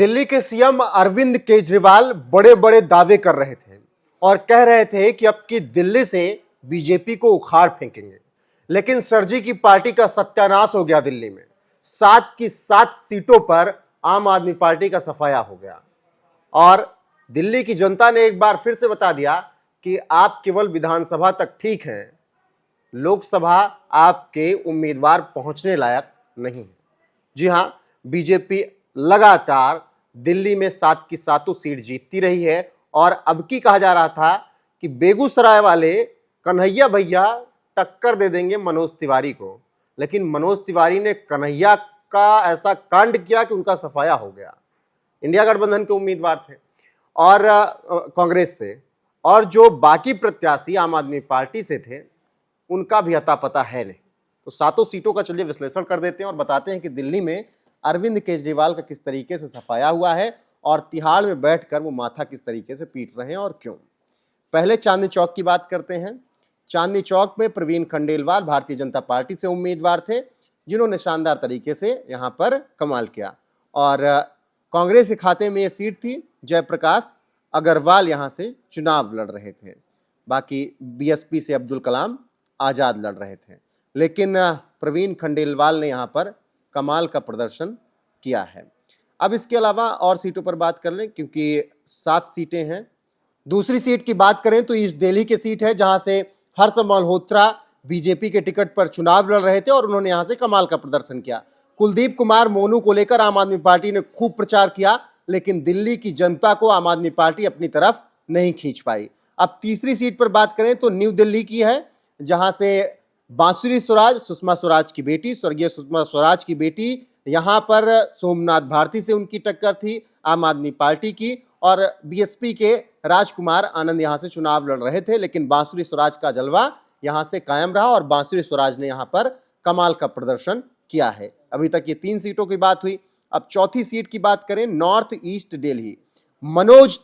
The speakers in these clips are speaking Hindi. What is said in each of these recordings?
दिल्ली के सीएम अरविंद केजरीवाल बड़े बड़े दावे कर रहे थे और कह रहे थे कि अब की दिल्ली से बीजेपी को उखाड़ फेंकेंगे। लेकिन सरजी की पार्टी का सत्यानाश हो गया। दिल्ली में 7 की 7 सीटों पर आम आदमी पार्टी का सफाया हो गया और दिल्ली की जनता ने एक बार फिर से बता दिया कि आप केवल विधानसभा तक ठीक हैं, लोकसभा आपके उम्मीदवार पहुंचने लायक नहीं है। जी हां, बीजेपी लगातार दिल्ली में 7 की 7 सीट जीतती रही है और अब की कहा जा रहा था कि बेगूसराय वाले कन्हैया भैया टक्कर दे देंगे मनोज तिवारी को, लेकिन मनोज तिवारी ने कन्हैया का ऐसा कांड किया कि उनका सफाया हो गया। इंडिया गठबंधन के उम्मीदवार थे और कांग्रेस से, और जो बाकी प्रत्याशी आम आदमी पार्टी से थे उनका भी अता पता है नहीं। तो 7 सीटों का चलिए विश्लेषण कर देते हैं और बताते हैं कि दिल्ली में अरविंद केजरीवाल का किस तरीके से सफाया हुआ है और तिहाड़ में बैठकर वो माथा किस तरीके से पीट रहे हैं और क्यों। पहले चांदनी चौक की बात करते हैं। चांदनी चौक में प्रवीण खंडेलवाल भारतीय जनता पार्टी से उम्मीदवार थे, जिन्होंने शानदार तरीके से यहां पर कमाल किया और कांग्रेस के खाते में यह सीट थी। जयप्रकाश अग्रवाल यहां से चुनाव लड़ रहे थे, बाकी बीएसपी से अब्दुल कलाम आजाद लड़ रहे थे, लेकिन प्रवीण खंडेलवाल ने यहां पर कमाल का प्रदर्शन किया है। अब इसके अलावा और सीटों पर बात कर लें, क्योंकि 7 सीटें हैं। दूसरी सीट की बात करें तो ईस्ट दिल्ली की सीट है, जहां से हर्ष मल्होत्रा बीजेपी के टिकट पर चुनाव लड़ रहे थे और उन्होंने यहां से कमाल का प्रदर्शन किया। कुलदीप कुमार मोनू को लेकर आम आदमी पार्टी ने खूब प्रचार किया, लेकिन दिल्ली की जनता को आम आदमी पार्टी अपनी तरफ नहीं खींच पाई। अब तीसरी सीट पर बात करें तो न्यू दिल्ली की है, जहां से बांसुरी स्वराज, सुषमा स्वराज की बेटी, स्वर्गीय सुषमा स्वराज की बेटी, यहां पर सोमनाथ भारती से उनकी टक्कर थी आम आदमी पार्टी की, और बीएसपी के राजकुमार आनंद यहां से चुनाव लड़ रहे थे, लेकिन बांसुरी स्वराज का जलवा यहां से कायम रहा और बांसुरी स्वराज ने यहां पर कमाल का प्रदर्शन किया है। अभी तक ये 3 सीटों की बात हुई। अब चौथी सीट की बात करें, नॉर्थ ईस्ट दिल्ली, मनोज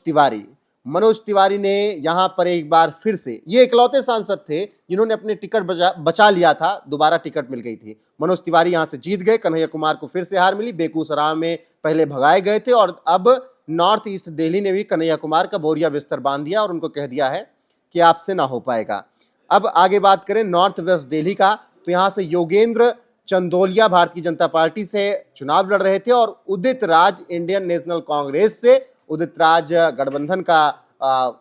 तिवारी ने यहां पर एक बार फिर से, ये इकलौते सांसद थे जिन्होंने अपने टिकट बचा लिया था, दोबारा टिकट मिल गई थी। मनोज तिवारी यहां से जीत गए, कन्हैया कुमार को फिर से हार मिली। बेगूसराय में पहले भगाए गए थे और अब नॉर्थ ईस्ट दिल्ली ने भी कन्हैया कुमार का बोरिया बिस्तर बांध दिया और उनको कह दिया है कि आपसे ना हो पाएगा। अब आगे बात करें नॉर्थ वेस्ट दिल्ली का, तो यहां से योगेंद्र चंदोलिया भारतीय जनता पार्टी से चुनाव लड़ रहे थे और उदित राज इंडियन नेशनल कांग्रेस से, उदित राज गठबंधन का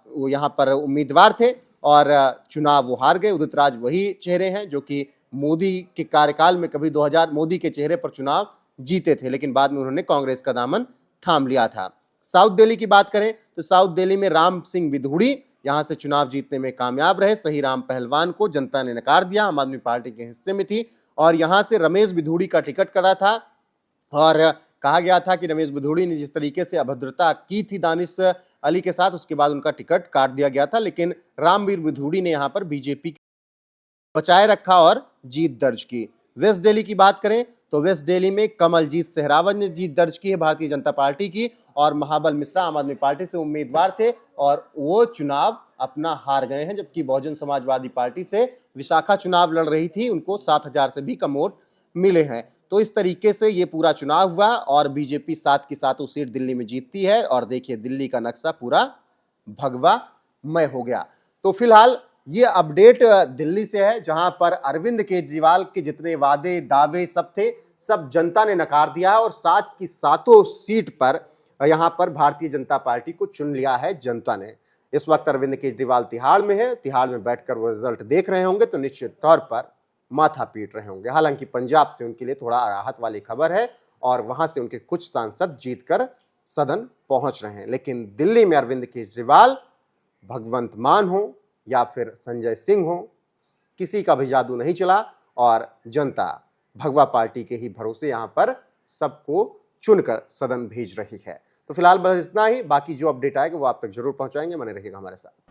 वो यहाँ पर उम्मीदवार थे और चुनाव वो हार गए। उदित राज वही चेहरे हैं जो कि मोदी के कार्यकाल में कभी 2000 मोदी के चेहरे पर चुनाव जीते थे, लेकिन बाद में उन्होंने कांग्रेस का दामन थाम लिया था। साउथ दिल्ली की बात करें तो साउथ दिल्ली में राम सिंह विधूड़ी यहां से चुनाव जीतने में कामयाब रहे। सही राम पहलवान को जनता ने नकार दिया, आम आदमी पार्टी के हिस्से में थी और यहां से रमेश विधूड़ी का टिकट करा था और कहा गया था कि रमेश विधूड़ी ने जिस तरीके से अभद्रता की थी दानिश अली के साथ, उसके बाद उनका टिकट काट दिया गया था, लेकिन रामवीर विधूड़ी ने यहां पर बीजेपी बचाए रखा और जीत दर्ज की। वेस्ट दिल्ली की बात करें तो वेस्ट दिल्ली में कमलजीत सहरावत ने जीत दर्ज की है भारतीय जनता पार्टी की, और महाबल मिश्रा आम आदमी पार्टी से उम्मीदवार थे और वो चुनाव अपना हार गए हैं, जबकि बहुजन समाजवादी पार्टी से विशाखा चुनाव लड़ रही थी, उनको 7000 से भी कम वोट मिले हैं। तो इस तरीके से ये पूरा चुनाव हुआ और बीजेपी 7 की 7 सीट दिल्ली में जीतती है और देखिए दिल्ली का नक्शा पूरा भगवामय हो गया। तो फिलहाल ये अपडेट दिल्ली से है, जहां पर अरविंद केजरीवाल के जितने वादे दावे सब थे, सब जनता ने नकार दिया है और 7 की 7 सीट पर यहां पर भारतीय जनता पार्टी को चुन लिया है जनता ने। इस वक्त अरविंद केजरीवाल तिहाड़ में है, तिहाड़ में बैठकर वो रिजल्ट देख रहे होंगे तो निश्चित तौर पर माथा पीट रहे होंगे। हालांकि पंजाब से उनके लिए थोड़ा राहत वाली खबर है और वहां से उनके कुछ सांसद जीतकर सदन पहुंच रहे हैं, लेकिन दिल्ली में अरविंद केजरीवाल भगवंत मान हो या फिर संजय सिंह हो, किसी का भी जादू नहीं चला और जनता भगवा पार्टी के ही भरोसे यहां पर सबको चुनकर सदन भेज रही है। तो फिलहाल बस इतना ही, बाकी जो अपडेट आएगा वो आप तक जरूर पहुंचाएंगे। बने रहिएगा हमारे साथ।